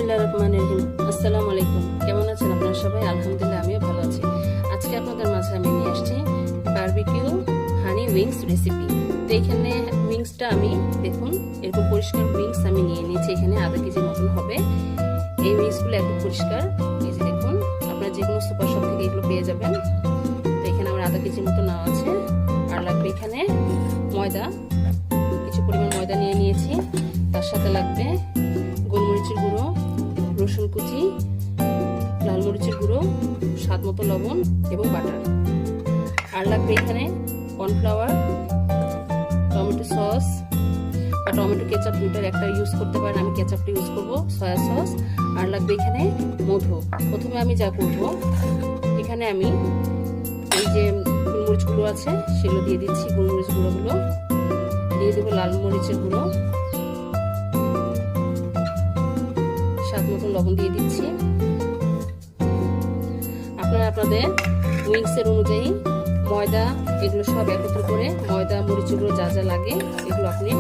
বিসমিল্লাহির রহমানির রহিম। আসসালামু আলাইকুম। কেমন আছেন আপনারা সবাই? আলহামদুলিল্লাহ, আমিও ভালো আছি। আজকে আপনাদের মাঝে আমি নিয়ে আসছি বারবিকিউ হানি উইংস রেসিপি। তো এখানে উইংসটা আমি দেখুন এরকম পরিষ্কার উইংস আমি নিয়ে নিয়েছি। এখানে আধা কেজির মতন হবে। এই উইংসগুলো একদম পরিষ্কার। এই যে দেখুন, আপনারা যে কোনো সুপার শপ থেকে এগুলো পেয়ে যাবেন। তো এখানে আমার আধা কেজির মতো নেওয়া আছে। আর লাগবে এখানে ময়দা, কিছু পরিমাণ ময়দা নিয়ে নিয়েছি। তার সাথে লাগবে গোলমরিচের গুঁড়ো, রসুন কুচি, লাল মরিচের গুঁড়ো, স্বাদ মতো লবণ এবং বাটার। আর লাগবে এখানে কর্নফ্লাওয়ার, টমেটো সস বা টমেটো কেচাপ, দুইটার একটা ইউজ করতে পারেন। আমি কেচাপটা ইউজ করব, সয়া সস। আর লাগবে এখানে মধু। প্রথমে আমি যা করব, এখানে আমি এই যে গোলমরিচগুলো আছে সেগুলো দিয়ে দিচ্ছি। গোলমরিচ গুঁড়োগুলো দিয়ে দেবো, লাল মরিচের গুঁড়ো, স্বাদ মতো লবণ দিয়ে দিচ্ছি। আপনারা আপনাদের উইংসের অনুযায়ী ময়দা এগুলো সব একত্র করে, ময়দা মরিচের গুঁড়ো যা যা লাগে এগুলো আপনি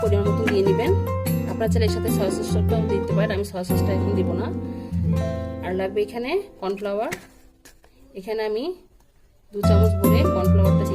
পরিমাণ মতো দিয়ে নেবেন। আপনারা চাইলে এর সাথে সয়া সসটাও দিতে পারেন। আমি সয়া সসটা এখন দিব না। আর লাগবে এখানে কর্নফ্লাওয়ার। এখানে আমি 2 চামচ ভরে কর্নফ্লাওয়ারটা